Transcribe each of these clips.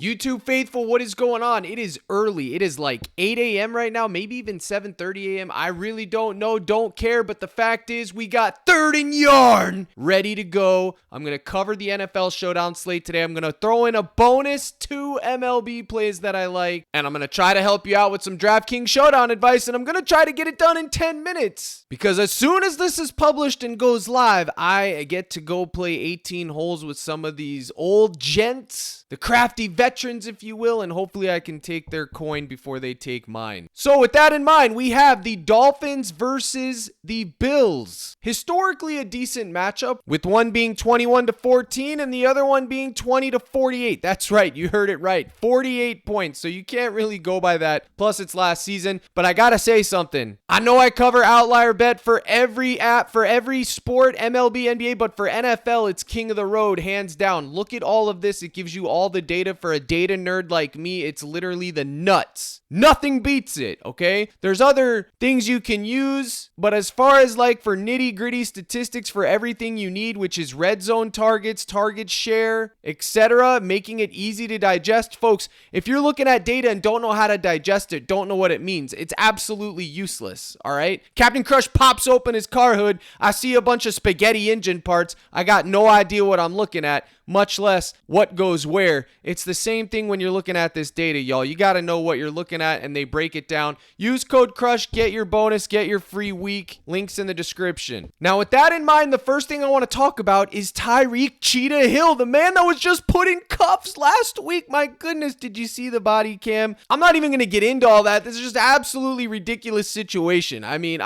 YouTube faithful, what is going on? It is early. It is like 8 a.m. right now, maybe even 7:30 a.m. I really don't know, don't care, but the fact is we got third and yarn ready to go. I'm going to cover the NFL Showdown slate today. I'm going to throw in a bonus 2 MLB plays that I like, and I'm going to try to help you out with some Draftkings Showdown advice, and I'm going to try to get it done in 10 minutes. Because as soon as this is published and goes live, I get to go play 18 holes with some of these old gents, the crafty veterans, if you will, and hopefully I can take their coin before they take mine. So with that in mind, we have the Dolphins versus the Bills. Historically a decent matchup, with one being 21-14 and the other one being 20-48. That's right, you heard it right. 48 points, so you can't really go by that. Plus it's last season, but I gotta say something. I know I cover Outlier Bet for every app, for every sport, MLB, NBA, but for NFL, it's king of the road, hands down. Look at all of this. It gives you all the data. For a data nerd like me, it's literally the nuts. Nothing beats it, okay? There's other things you can use, but as far as like for nitty-gritty statistics for everything you need, which is red zone targets, target share, etc., making it easy to digest, folks, if you're looking at data and don't know how to digest it, don't know what it means, it's absolutely useless, all right? Captain Crush pops open his car hood. I see a bunch of spaghetti engine parts. I got no idea what I'm looking at, much less what goes where. It's the same thing when you're looking at this data, y'all. You got to know what you're looking at, and they break it down. Use code CRUSH, get your bonus, get your free week. Links in the description. Now, with that in mind, the first thing I want to talk about is Tyreek Cheetah Hill, the man that was just put in cuffs last week. My goodness, did you see the body cam? I'm not even going to get into all that. This is just absolutely ridiculous situation. I mean,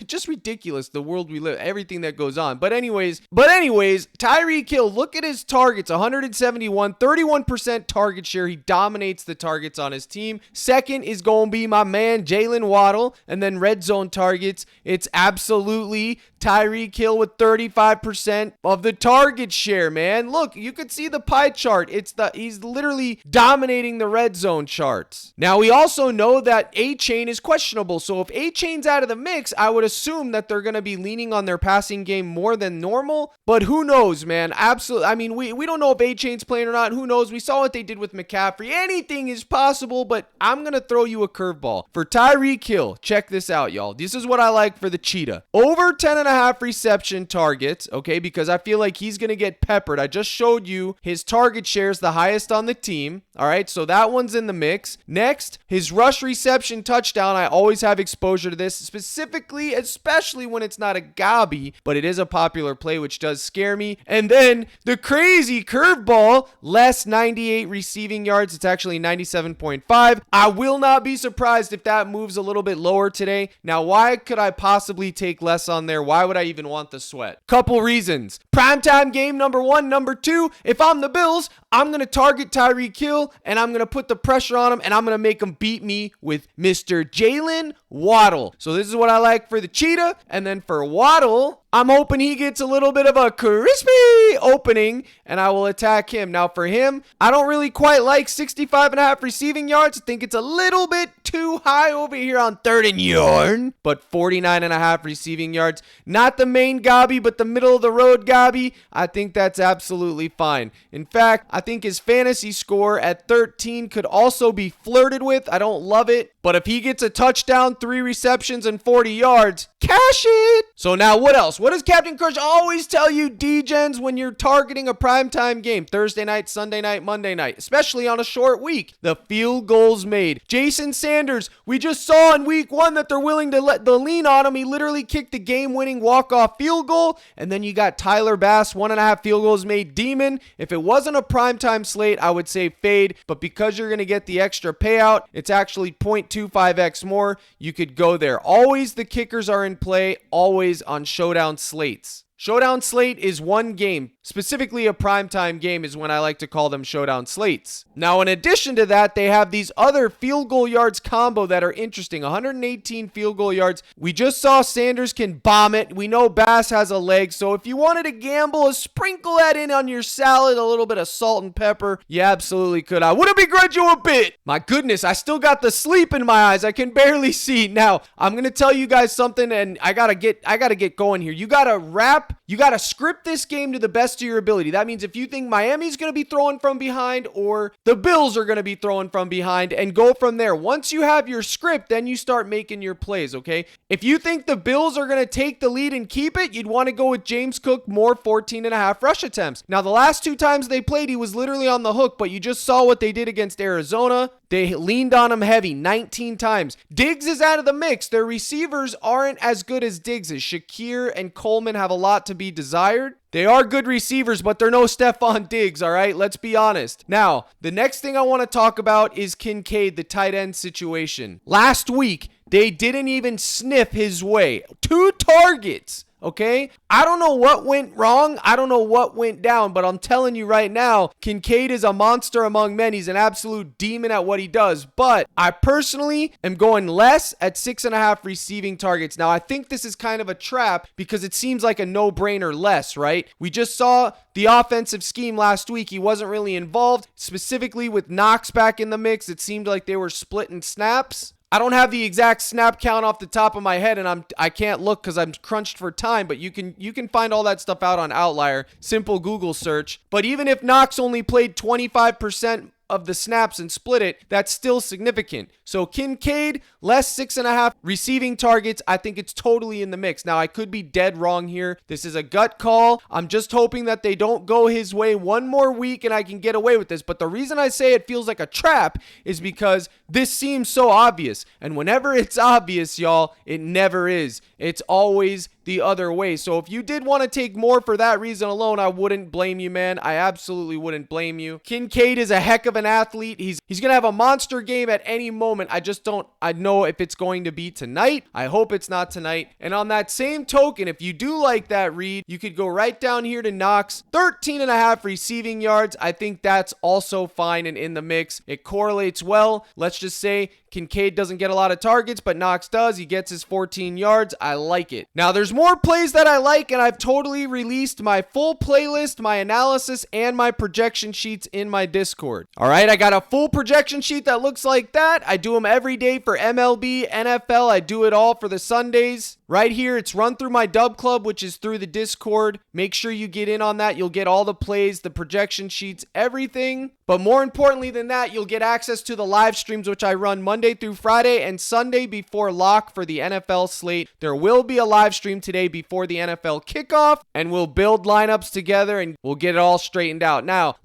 just ridiculous, the world we live, everything that goes on. But anyways, Tyreek Hill, look at his targets, 171, 31% target share. He dominates the targets on his team. Second is going to be my man Jalen Waddle, and then red zone targets, it's absolutely Tyreek Hill with 35% of the target share, man. Look, you could see the pie chart. He's literally dominating the red zone charts. Now, we also know that A-Chain is questionable, so if A-Chain's out of the mix, I would assume that they're going to be leaning on their passing game more than normal, but who knows, man? Absolutely. I mean, we don't know if A-Chain's playing or not. Who knows? We saw what they did with McCaffrey. Anything is possible, but I'm going to throw you a curveball. For Tyreek Hill, check this out, y'all. This is what I like for the Cheetah. Over 10.5 reception targets, okay, because I feel like he's going to get peppered. I just showed you his target share is the highest on the team, all right, so that one's in the mix. Next, his rush reception touchdown. I always have exposure to this, specifically, especially when it's not a gobby, but it is a popular play, which does scare me. And then the crazy curveball, less 98 receiving yards. It's actually 97.5. I will not be surprised if that moves a little bit lower today. Now, why could I possibly take less on there? Why would I even want the sweat? Couple reasons. Primetime game, number one. Number two, if I'm the Bills, I'm going to target Tyreek Hill, and I'm going to put the pressure on him, and I'm going to make him beat me with Mr. Jalen Waddle. So this is what I like for the Cheetah. And then for Waddle, I'm hoping he gets a little bit of a crispy opening, and I will attack him. Now for him, I don't really quite like 65.5 receiving yards. I think it's a little bit too high over here on third and yarn, but 49.5 receiving yards. Not the main gobby, but the middle of the road gobby. I think that's absolutely fine. In fact, I think his fantasy score at 13 could also be flirted with. I don't love it, but if he gets a touchdown, 3 receptions, and 40 yards, cash it. So now what else? What does Captain Crush always tell you, D-Gens, when you're targeting a primetime game? Thursday night, Sunday night, Monday night, especially on a short week. The field goals made. Jason Sanders, we just saw in week 1 that they're willing to let the lean on him. He literally kicked the game-winning walk-off field goal. And then you got Tyler Bass, 1.5 field goals made. Demon, if it wasn't a primetime slate, I would say fade. But because you're going to get the extra payout, it's actually 0.25x more. You could go there. Always the kickers are in play, always on Showdown slates. Showdown slate is one game. Specifically, a primetime game is when I like to call them Showdown slates. Now, in addition to that, they have these other field goal yards combo that are interesting. 118 field goal yards. We just saw Sanders can bomb it. We know Bass has a leg. So if you wanted to gamble, sprinkle that in on your salad, a little bit of salt and pepper, you absolutely could. I wouldn't begrudge you a bit. My goodness, I still got the sleep in my eyes. I can barely see. Now, I'm going to tell you guys something, and I gotta get going here. You gotta script this game to the best best of your ability. That means if you think Miami's going to be throwing from behind or the Bills are going to be throwing from behind, and go from there. Once you have your script, then you start making your plays, okay? If you think the Bills are going to take the lead and keep it, you'd want to go with James Cook, more 14.5 rush attempts. Now, the last 2 times they played, he was literally on the hook, but you just saw what they did against Arizona. They leaned on him heavy 19 times. Diggs is out of the mix. Their receivers aren't as good as Diggs is. Shakir and Coleman have a lot to be desired. They are good receivers, but they're no Stephon Diggs, all right? Let's be honest. Now, the next thing I want to talk about is Kincaid, the tight end situation. Last week, they didn't even sniff his way. 2 targets. Okay? I don't know what went wrong. I don't know what went down, but I'm telling you right now, Kincaid is a monster among men. He's an absolute demon at what he does, but I personally am going less at 6.5 receiving targets. Now, I think this is kind of a trap because it seems like a no-brainer less, right? We just saw the offensive scheme last week. He wasn't really involved, specifically with Knox back in the mix. It seemed like they were splitting snaps. I don't have the exact snap count off the top of my head, and I can't look because I'm crunched for time, but you can find all that stuff out on Outlier. Simple Google search. But even if Knox only played 25% of the snaps and split it, that's still significant. So Kincaid, less 6.5 receiving targets. I think it's totally in the mix. Now, I could be dead wrong here. This is a gut call. I'm just hoping that they don't go his way one more week and I can get away with this. But the reason I say it feels like a trap is because this seems so obvious. And whenever it's obvious, y'all, it never is. It's always the other way. So if you did want to take more for that reason alone, I wouldn't blame you, man. I absolutely wouldn't blame you. Kincaid is a heck of an athlete. He's going to have a monster game at any moment. I know if it's going to be tonight. I hope it's not tonight. And on that same token, if you do like that read, you could go right down here to Knox. 13.5 receiving yards. I think that's also fine and in the mix. It correlates well. Let's just say Kincaid doesn't get a lot of targets, but Knox does. He gets his 14 yards. I like it. Now, there's more plays that I like, and I've totally released my full playlist, my analysis, and my projection sheets in my Discord. All right, I got a full projection sheet that looks like that. I do them every day for MLB, NFL. I do it all for the Sundays. Right here, it's run through my Dub Club, which is through the Discord. Make sure you get in on that. You'll get all the plays, the projection sheets, everything. But more importantly than that, you'll get access to the live streams, which I run Monday through Friday and Sunday before lock for the NFL slate. There will be a live stream today before the NFL kickoff, and we'll build lineups together and we'll get it all straightened out. Now,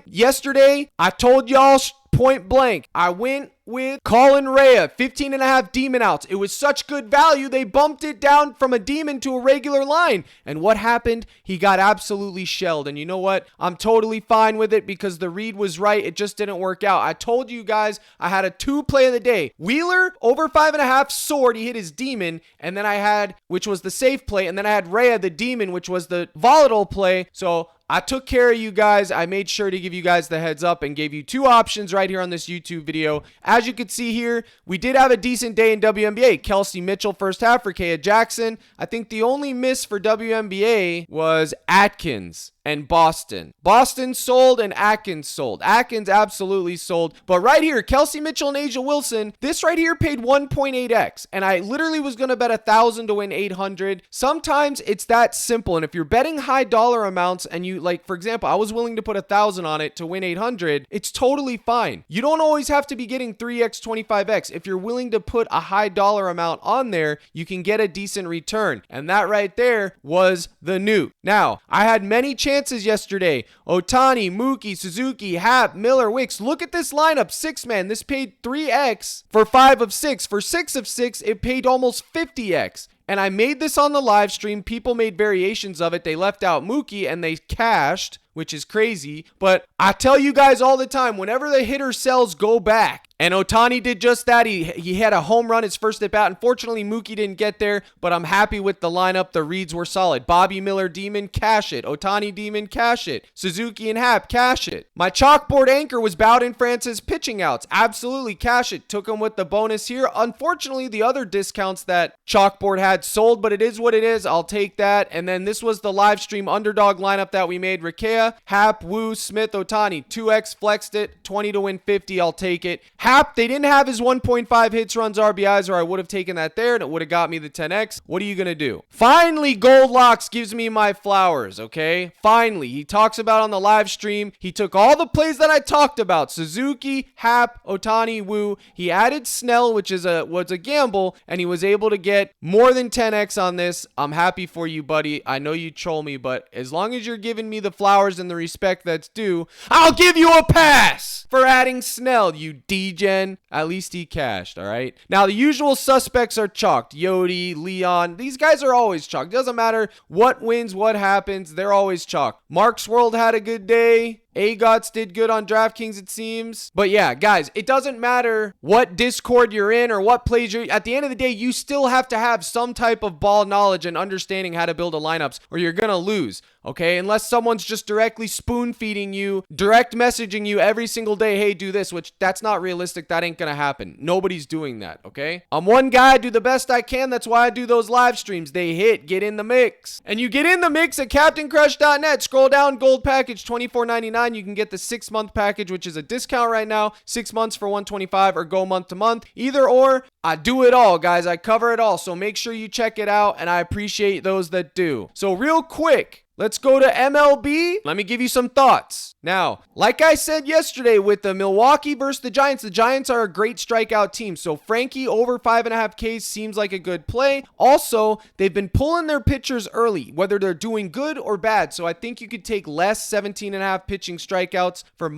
yesterday, I told y'all point blank, I went with Colin Rea, 15.5 demon outs. It was such good value, they bumped it down from a demon to a regular line. And what happened? He got absolutely shelled. And you know what? I'm totally fine with it because the read was right. It just didn't work out. I told you guys I had a 2 play of the day. Wheeler, over 5.5 sword. He hit his demon. And then I had, which was the safe play. And then I had Rea, the demon, which was the volatile play. So I took care of you guys. I made sure to give you guys the heads up and gave you 2 options right here on this YouTube video. As you can see here, we did have a decent day in WNBA. Kelsey Mitchell first half for Kea Jackson. I think the only miss for WNBA was Atkins and Boston. Boston sold and Atkins sold. Atkins absolutely sold. But right here, Kelsey Mitchell and Asia Wilson, this right here paid 1.8x. And I literally was going to bet 1,000 to win 800. Sometimes it's that simple. And if you're betting high dollar amounts and you, like, for example, I was willing to put 1,000 on it to win 800, it's totally fine. You don't always have to be getting 3x, 25x. If you're willing to put a high dollar amount on there, you can get a decent return. And that right there was the nuke. Now, I had many chances yesterday. Otani, Mookie, Suzuki, Happ, Miller, Wicks. Look at this lineup. 6-man. This paid 3x for 5 of 6. For 6 of 6, it paid almost 50x. And I made this on the live stream. People made variations of it. They left out Mookie and they cashed, which is crazy. But I tell you guys all the time, whenever the hitter sells, go back. And Otani did just that. He had a home run his first at bat. Unfortunately, Mookie didn't get there, but I'm happy with the lineup. The reads were solid. Bobby Miller, Demon, cash it. Otani, Demon, cash it. Suzuki and Happ, cash it. My chalkboard anchor was Bowden Francis pitching outs. Absolutely cash it. Took him with the bonus here. Unfortunately, the other discounts that chalkboard had sold, but it is what it is. I'll take that. And then this was the live stream underdog lineup that we made. Rakea, Happ, Woo, Smith, Otani. 2x flexed it. 20 to win 50. I'll take it. Hap, they didn't have his 1.5 hits, runs, RBIs, or I would have taken that there and it would have got me the 10x. What are you going to do? Finally, Gold Locks gives me my flowers, okay? Finally, he talks about on the live stream, he took all the plays that I talked about, Suzuki, Hap, Ohtani, Woo. He added Snell, which was a gamble, and he was able to get more than 10x on this. I'm happy for you, buddy. I know you troll me, but as long as you're giving me the flowers and the respect that's due, I'll give you a pass for adding Snell, you degen. At least he cashed, all right? Now, the usual suspects are chalked. Yodi, Leon, these guys are always chalked. Doesn't matter what wins, what happens, they're always chalked. Mark's World had a good day. AGOTS did good on DraftKings, it seems. But yeah, guys, it doesn't matter what Discord you're in or what plays you're... At the end of the day, you still have to have some type of ball knowledge and understanding how to build a lineups or you're going to lose, okay? Unless someone's just directly spoon-feeding you, direct messaging you every single day, hey, do this, which that's not realistic. That ain't going to happen. Nobody's doing that, okay? I'm one guy, I do the best I can. That's why I do those live streams. They hit. Get in the mix. And you get in the mix at CaptainCrush.net. Scroll down, gold package, $24.99. You can get the 6-month package, which is a discount right now. 6 months for $125 or go month to month. Either or, I do it all, guys. I cover it all. So make sure you check it out, and I appreciate those that do. So real quick, let's go to MLB. Let me give you some thoughts. Now, like I said yesterday with the Milwaukee versus the Giants are a great strikeout team. So Frankie over 5.5 Ks seems like a good play. Also, they've been pulling their pitchers early, whether they're doing good or bad. So I think you could take less 17.5 pitching strikeouts for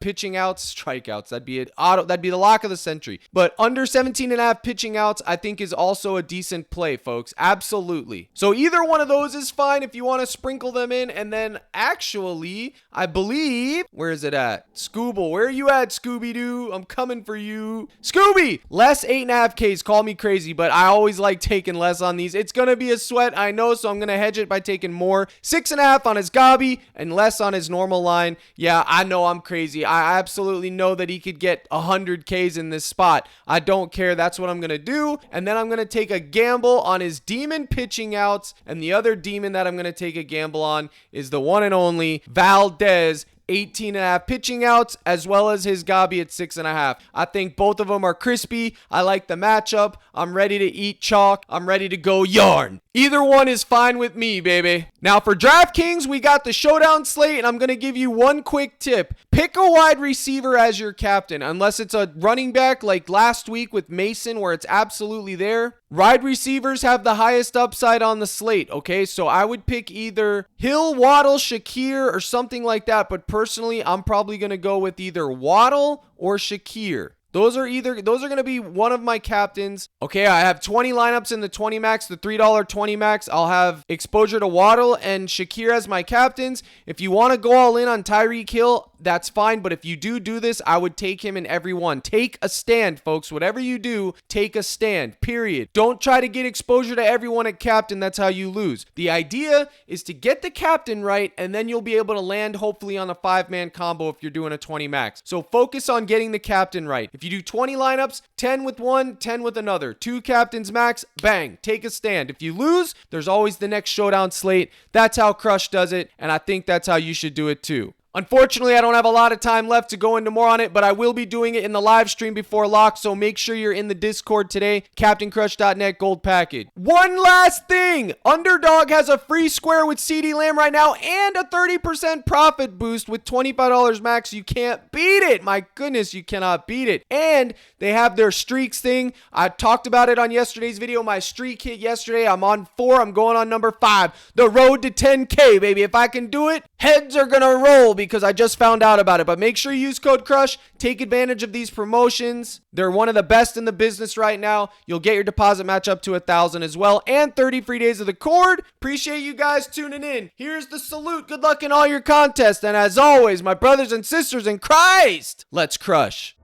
pitching outs, strikeouts. That'd be the lock of the century. But under 17.5 pitching outs, I think is also a decent play, folks. Absolutely. So either one of those is fine if you want to sprinkle them in. And then actually, I believe, where is it at? Scooble, where are you at, Scooby-Doo? I'm coming for you. Scooby! Less 8.5 Ks. Call me crazy, but I always like taking less on these. It's going to be a sweat, I know, so I'm going to hedge it by taking more. 6.5 on his Gabi and less on his normal line. Yeah, I know I'm crazy. I absolutely know that he could get 100 Ks in this spot. I don't care. That's what I'm going to do. And then I'm going to take a gamble on his demon pitching outs. And the other demon that I'm going to take a gamble on is the one and only Valdez. 18.5 pitching outs, as well as his Gabi at 6.5. I think both of them are crispy. I like the matchup. I'm ready to eat chalk. I'm ready to go yarn. Either one is fine with me, baby. Now for DraftKings, we got the Showdown slate, and I'm going to give you one quick tip. Pick a wide receiver as your captain, unless it's a running back like last week with Mason where it's absolutely there. Wide receivers have the highest upside on the slate, okay? So I would pick either Hill, Waddle, Shakir, or something like that. But personally, I'm probably going to go with either Waddle or Shakir. Those are going to be one of my captains. Okay, I have 20 lineups in the 20 max, the $3 20 max. I'll have exposure to Waddle and Shakir as my captains. If you want to go all in on Tyreek Hill, that's fine. But if you do this, I would take him in every one. Take a stand, folks. Whatever you do, take a stand, period. Don't try to get exposure to everyone at captain. That's how you lose. The idea is to get the captain right, and then you'll be able to land hopefully on a 5-man combo if you're doing a 20 max. So focus on getting the captain right. If you do 20 lineups, 10 with one, 10 with another. 2 captains max, bang, take a stand. If you lose, there's always the next Showdown slate. That's how Crush does it, and I think that's how you should do it too. Unfortunately, I don't have a lot of time left to go into more on it, but I will be doing it in the live stream before lock, so make sure you're in the Discord today. CaptainCrush.net gold package. One last thing. UnderDog has a free square with CeeDee Lamb right now and a 30% profit boost with $25 max. You can't beat it. My goodness, you cannot beat it. And they have their streaks thing. I talked about it on yesterday's video. My streak hit yesterday. I'm on 4. I'm going on number 5. The road to 10K, baby. If I can do it, heads are going to roll because I just found out about it. But make sure you use code CRUSH. Take advantage of these promotions. They're one of the best in the business right now. You'll get your deposit match up to $1,000 as well, and 30 free days of the cord. Appreciate you guys tuning in. Here's the salute. Good luck in all your contests. And as always, my brothers and sisters in Christ, let's crush.